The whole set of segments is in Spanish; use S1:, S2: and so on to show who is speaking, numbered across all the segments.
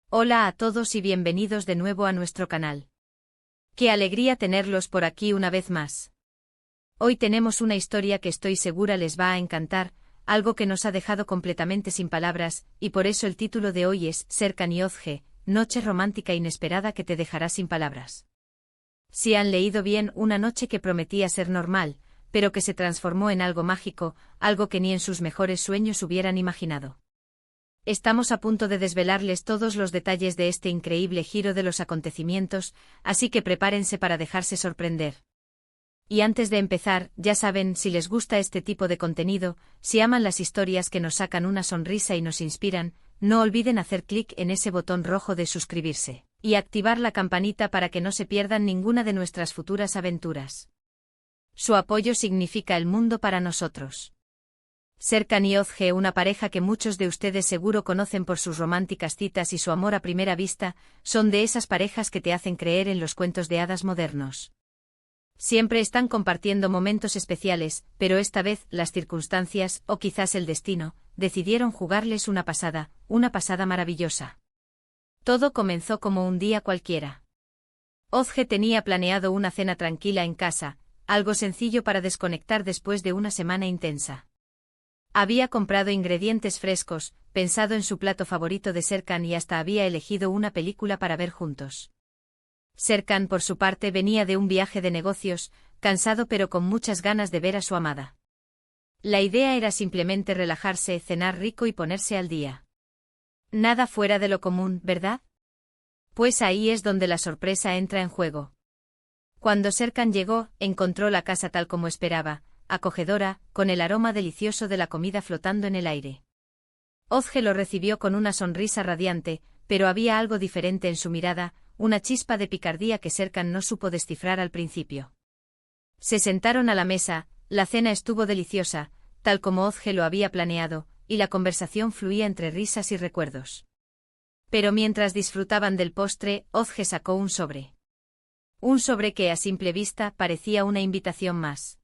S1: Hola a todos y bienvenidos de nuevo a nuestro canal. Qué alegría tenerlos por aquí una vez más. Hoy tenemos una historia que estoy segura les va a encantar, algo que nos ha dejado completamente sin palabras, y por eso el título de hoy es Serkan y Özge, noche romántica inesperada que te dejará sin palabras. Si han leído bien, una noche que prometía ser normal, pero que se transformó en algo mágico, algo que ni en sus mejores sueños hubieran imaginado. Estamos a punto de desvelarles todos los detalles de este increíble giro de los acontecimientos, así que prepárense para dejarse sorprender. Y antes de empezar, ya saben, si les gusta este tipo de contenido, si aman las historias que nos sacan una sonrisa y nos inspiran, no olviden hacer clic en ese botón rojo de suscribirse, y activar la campanita para que no se pierdan ninguna de nuestras futuras aventuras. Su apoyo significa el mundo para nosotros. Serkan y Özge, una pareja que muchos de ustedes seguro conocen por sus románticas citas y su amor a primera vista, son de esas parejas que te hacen creer en los cuentos de hadas modernos. Siempre están compartiendo momentos especiales, pero esta vez las circunstancias, o quizás el destino, decidieron jugarles una pasada maravillosa. Todo comenzó como un día cualquiera. Özge tenía planeado una cena tranquila en casa, algo sencillo para desconectar después de una semana intensa. Había comprado ingredientes frescos, pensado en su plato favorito de Serkan y hasta había elegido una película para ver juntos. Serkan, por su parte, venía de un viaje de negocios, cansado pero con muchas ganas de ver a su amada. La idea era simplemente relajarse, cenar rico y ponerse al día. Nada fuera de lo común, ¿verdad? Pues ahí es donde la sorpresa entra en juego. Cuando Serkan llegó, encontró la casa tal como esperaba, acogedora, con el aroma delicioso de la comida flotando en el aire. Özge lo recibió con una sonrisa radiante, pero había algo diferente en su mirada, una chispa de picardía que Serkan no supo descifrar al principio. Se sentaron a la mesa, la cena estuvo deliciosa, tal como Özge lo había planeado, y la conversación fluía entre risas y recuerdos. Pero mientras disfrutaban del postre, Özge sacó un sobre. Un sobre que a simple vista parecía una invitación más.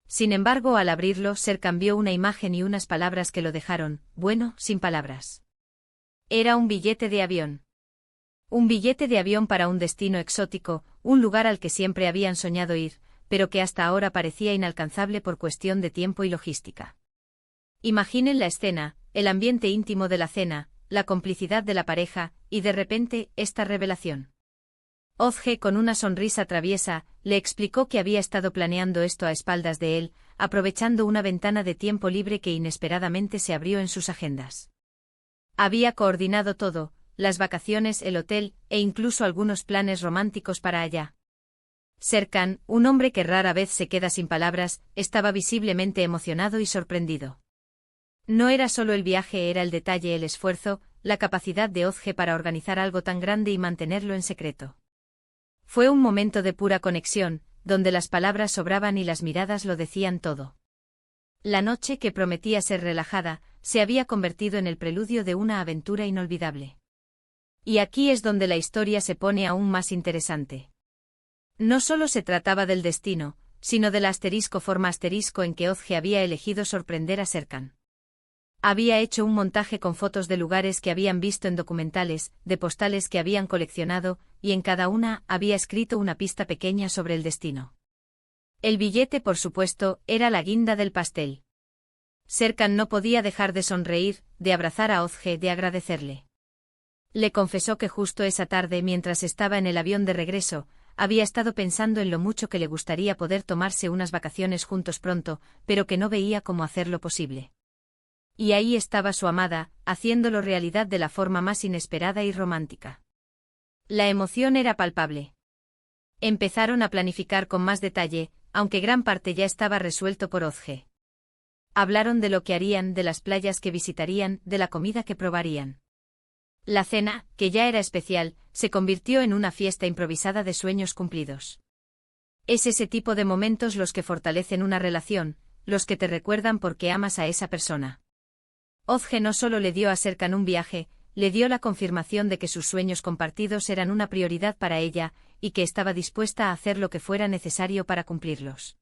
S1: Sin embargo, al abrirlo, Serkan vio una imagen y unas palabras que lo dejaron, bueno, sin palabras. Era un billete de avión. Un billete de avión para un destino exótico, un lugar al que siempre habían soñado ir, pero que hasta ahora parecía inalcanzable por cuestión de tiempo y logística. Imaginen la escena, el ambiente íntimo de la cena, la complicidad de la pareja, y de repente, esta revelación. Özge, con una sonrisa traviesa, le explicó que había estado planeando esto a espaldas de él, aprovechando una ventana de tiempo libre que inesperadamente se abrió en sus agendas. Había coordinado todo, las vacaciones, el hotel, e incluso algunos planes románticos para allá. Serkan, un hombre que rara vez se queda sin palabras, estaba visiblemente emocionado y sorprendido. No era solo el viaje, era el detalle, el esfuerzo, la capacidad de Özge para organizar algo tan grande y mantenerlo en secreto. Fue un momento de pura conexión, donde las palabras sobraban y las miradas lo decían todo. La noche, que prometía ser relajada, se había convertido en el preludio de una aventura inolvidable. Y aquí es donde la historia se pone aún más interesante. No solo se trataba del destino, sino de la forma asterisco en que Özge había elegido sorprender a Serkan. Había hecho un montaje con fotos de lugares que habían visto en documentales, de postales que habían coleccionado, y en cada una había escrito una pista pequeña sobre el destino. El billete, por supuesto, era la guinda del pastel. Serkan no podía dejar de sonreír, de abrazar a Özge, de agradecerle. Le confesó que justo esa tarde, mientras estaba en el avión de regreso, había estado pensando en lo mucho que le gustaría poder tomarse unas vacaciones juntos pronto, pero que no veía cómo hacerlo posible. Y ahí estaba su amada, haciéndolo realidad de la forma más inesperada y romántica. La emoción era palpable. Empezaron a planificar con más detalle, aunque gran parte ya estaba resuelto por Özge. Hablaron de lo que harían, de las playas que visitarían, de la comida que probarían. La cena, que ya era especial, se convirtió en una fiesta improvisada de sueños cumplidos. Es ese tipo de momentos los que fortalecen una relación, los que te recuerdan por qué amas a esa persona. Özge no solo le dio a Serkan un viaje, le dio la confirmación de que sus sueños compartidos eran una prioridad para ella, y que estaba dispuesta a hacer lo que fuera necesario para cumplirlos.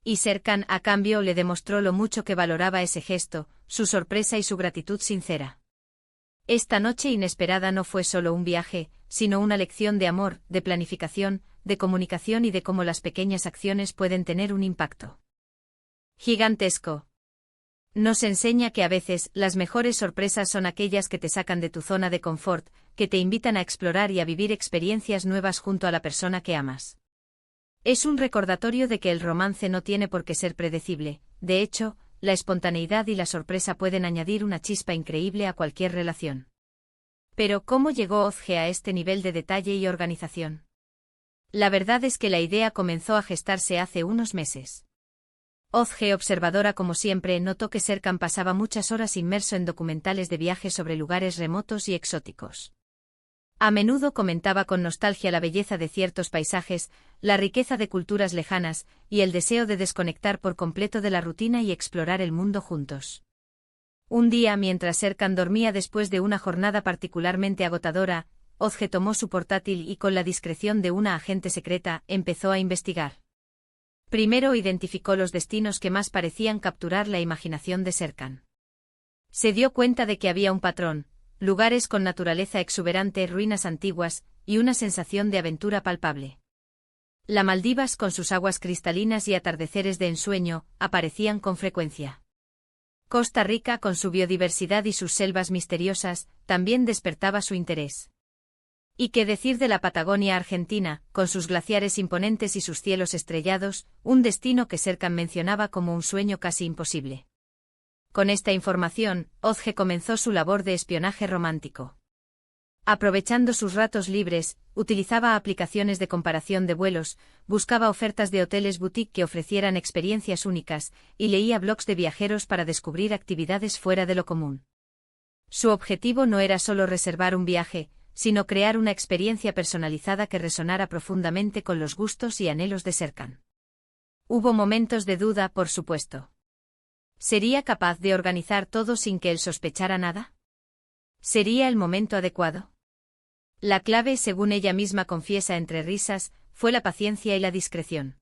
S1: Y Serkan, a cambio, le demostró lo mucho que valoraba ese gesto, su sorpresa y su gratitud sincera. Esta noche inesperada no fue solo un viaje, sino una lección de amor, de planificación, de comunicación y de cómo las pequeñas acciones pueden tener un impacto gigantesco. Nos enseña que a veces las mejores sorpresas son aquellas que te sacan de tu zona de confort, que te invitan a explorar y a vivir experiencias nuevas junto a la persona que amas. Es un recordatorio de que el romance no tiene por qué ser predecible, de hecho, la espontaneidad y la sorpresa pueden añadir una chispa increíble a cualquier relación. Pero, ¿cómo llegó Ozge a este nivel de detalle y organización? La verdad es que la idea comenzó a gestarse hace unos meses. Ozge, observadora como siempre, notó que Serkan pasaba muchas horas inmerso en documentales de viajes sobre lugares remotos y exóticos. A menudo comentaba con nostalgia la belleza de ciertos paisajes, la riqueza de culturas lejanas, y el deseo de desconectar por completo de la rutina y explorar el mundo juntos. Un día, mientras Serkan dormía después de una jornada particularmente agotadora, Ozge tomó su portátil y con la discreción de una agente secreta, empezó a investigar. Primero identificó los destinos que más parecían capturar la imaginación de Serkan. Se dio cuenta de que había un patrón: lugares con naturaleza exuberante, ruinas antiguas, y una sensación de aventura palpable. Las Maldivas, con sus aguas cristalinas y atardeceres de ensueño, aparecían con frecuencia. Costa Rica, con su biodiversidad y sus selvas misteriosas, también despertaba su interés. ¿Y qué decir de la Patagonia argentina, con sus glaciares imponentes y sus cielos estrellados, un destino que Serkan mencionaba como un sueño casi imposible? Con esta información, Ozge comenzó su labor de espionaje romántico. Aprovechando sus ratos libres, utilizaba aplicaciones de comparación de vuelos, buscaba ofertas de hoteles boutique que ofrecieran experiencias únicas, y leía blogs de viajeros para descubrir actividades fuera de lo común. Su objetivo no era solo reservar un viaje, sino crear una experiencia personalizada que resonara profundamente con los gustos y anhelos de Serkan. Hubo momentos de duda, por supuesto. ¿Sería capaz de organizar todo sin que él sospechara nada? ¿Sería el momento adecuado? La clave, según ella misma confiesa entre risas, fue la paciencia y la discreción.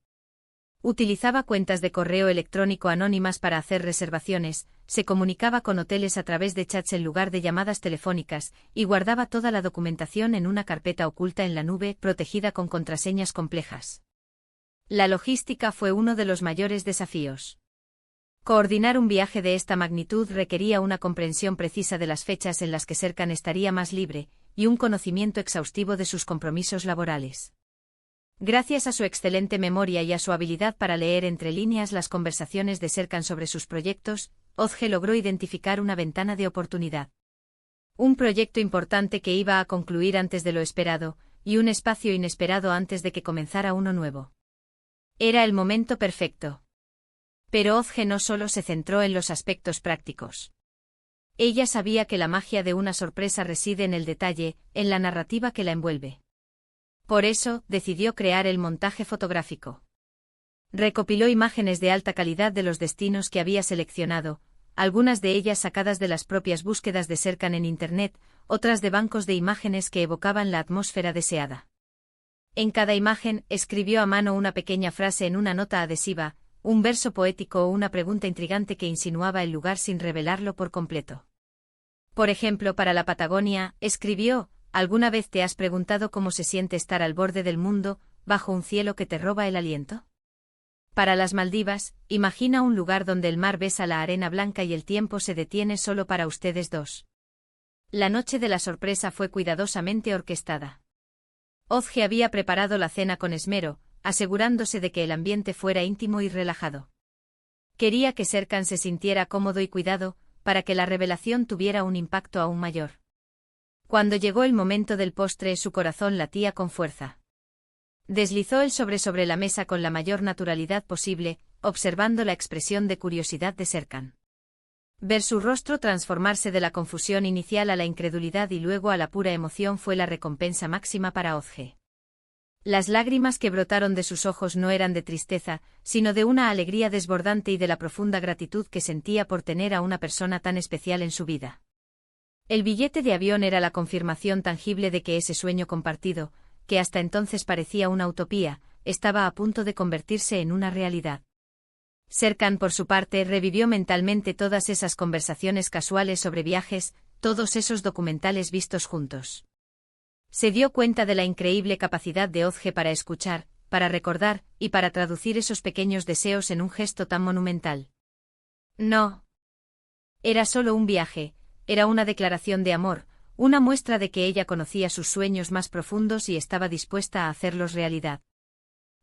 S1: Utilizaba cuentas de correo electrónico anónimas para hacer reservaciones, se comunicaba con hoteles a través de chats en lugar de llamadas telefónicas, y guardaba toda la documentación en una carpeta oculta en la nube, protegida con contraseñas complejas. La logística fue uno de los mayores desafíos. Coordinar un viaje de esta magnitud requería una comprensión precisa de las fechas en las que Serkan estaría más libre, y un conocimiento exhaustivo de sus compromisos laborales. Gracias a su excelente memoria y a su habilidad para leer entre líneas las conversaciones de Serkan sobre sus proyectos, Ozge logró identificar una ventana de oportunidad. Un proyecto importante que iba a concluir antes de lo esperado, y un espacio inesperado antes de que comenzara uno nuevo. Era el momento perfecto. Pero Ozge no solo se centró en los aspectos prácticos. Ella sabía que la magia de una sorpresa reside en el detalle, en la narrativa que la envuelve. Por eso, decidió crear el montaje fotográfico. Recopiló imágenes de alta calidad de los destinos que había seleccionado, algunas de ellas sacadas de las propias búsquedas de Serkan en Internet, otras de bancos de imágenes que evocaban la atmósfera deseada. En cada imagen, escribió a mano una pequeña frase en una nota adhesiva, un verso poético o una pregunta intrigante que insinuaba el lugar sin revelarlo por completo. Por ejemplo, para la Patagonia, escribió: ¿alguna vez te has preguntado cómo se siente estar al borde del mundo, bajo un cielo que te roba el aliento? Para las Maldivas, imagina un lugar donde el mar besa la arena blanca y el tiempo se detiene solo para ustedes dos. La noche de la sorpresa fue cuidadosamente orquestada. Ozge había preparado la cena con esmero, asegurándose de que el ambiente fuera íntimo y relajado. Quería que Serkan se sintiera cómodo y cuidado, para que la revelación tuviera un impacto aún mayor. Cuando llegó el momento del postre, su corazón latía con fuerza. Deslizó el sobre la mesa con la mayor naturalidad posible, observando la expresión de curiosidad de Serkan. Ver su rostro transformarse de la confusión inicial a la incredulidad y luego a la pura emoción fue la recompensa máxima para Ozge. Las lágrimas que brotaron de sus ojos no eran de tristeza, sino de una alegría desbordante y de la profunda gratitud que sentía por tener a una persona tan especial en su vida. El billete de avión era la confirmación tangible de que ese sueño compartido, que hasta entonces parecía una utopía, estaba a punto de convertirse en una realidad. Serkan, por su parte, revivió mentalmente todas esas conversaciones casuales sobre viajes, todos esos documentales vistos juntos. Se dio cuenta de la increíble capacidad de Ozge para escuchar, para recordar, y para traducir esos pequeños deseos en un gesto tan monumental. No. Era solo un viaje, era una declaración de amor, una muestra de que ella conocía sus sueños más profundos y estaba dispuesta a hacerlos realidad.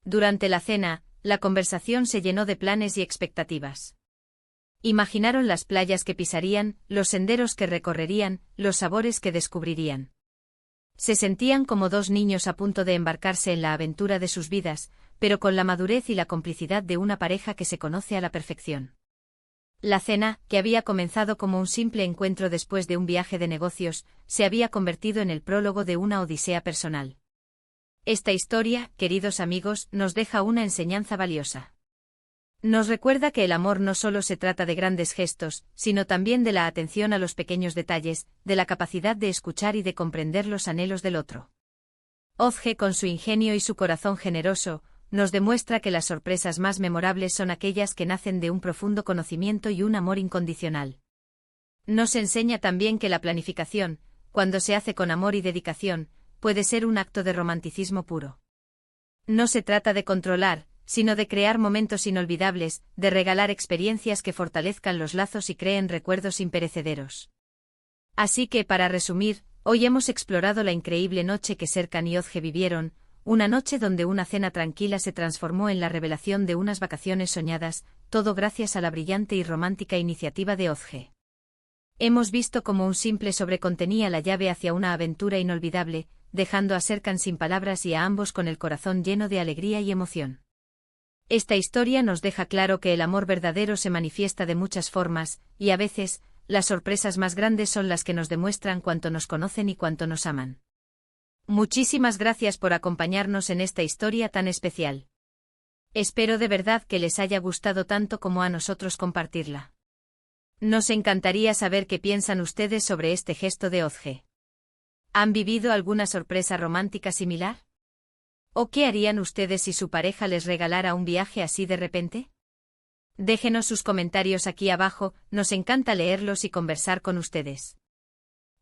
S1: Durante la cena, la conversación se llenó de planes y expectativas. Imaginaron las playas que pisarían, los senderos que recorrerían, los sabores que descubrirían. Se sentían como dos niños a punto de embarcarse en la aventura de sus vidas, pero con la madurez y la complicidad de una pareja que se conoce a la perfección. La cena, que había comenzado como un simple encuentro después de un viaje de negocios, se había convertido en el prólogo de una odisea personal. Esta historia, queridos amigos, nos deja una enseñanza valiosa. Nos recuerda que el amor no solo se trata de grandes gestos, sino también de la atención a los pequeños detalles, de la capacidad de escuchar y de comprender los anhelos del otro. Ozge, con su ingenio y su corazón generoso, nos demuestra que las sorpresas más memorables son aquellas que nacen de un profundo conocimiento y un amor incondicional. Nos enseña también que la planificación, cuando se hace con amor y dedicación, puede ser un acto de romanticismo puro. No se trata de controlar, sino de crear momentos inolvidables, de regalar experiencias que fortalezcan los lazos y creen recuerdos imperecederos. Así que, para resumir, hoy hemos explorado la increíble noche que Serkan y Ozge vivieron, una noche donde una cena tranquila se transformó en la revelación de unas vacaciones soñadas, todo gracias a la brillante y romántica iniciativa de Ozge. Hemos visto cómo un simple sobre contenía la llave hacia una aventura inolvidable, dejando a Serkan sin palabras y a ambos con el corazón lleno de alegría y emoción. Esta historia nos deja claro que el amor verdadero se manifiesta de muchas formas, y a veces, las sorpresas más grandes son las que nos demuestran cuánto nos conocen y cuánto nos aman. Muchísimas gracias por acompañarnos en esta historia tan especial. Espero de verdad que les haya gustado tanto como a nosotros compartirla. Nos encantaría saber qué piensan ustedes sobre este gesto de Ozge. ¿Han vivido alguna sorpresa romántica similar? ¿O qué harían ustedes si su pareja les regalara un viaje así de repente? Déjenos sus comentarios aquí abajo, nos encanta leerlos y conversar con ustedes.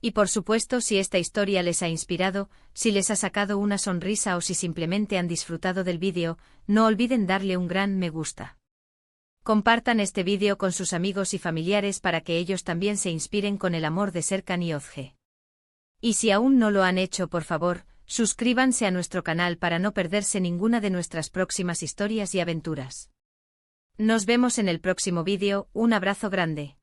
S1: Y por supuesto, si esta historia les ha inspirado, si les ha sacado una sonrisa o si simplemente han disfrutado del vídeo, no olviden darle un gran me gusta. Compartan este vídeo con sus amigos y familiares para que ellos también se inspiren con el amor de Serkan y Ozge. Y si aún no lo han hecho, por favor, suscríbanse a nuestro canal para no perderse ninguna de nuestras próximas historias y aventuras. Nos vemos en el próximo vídeo, un abrazo grande.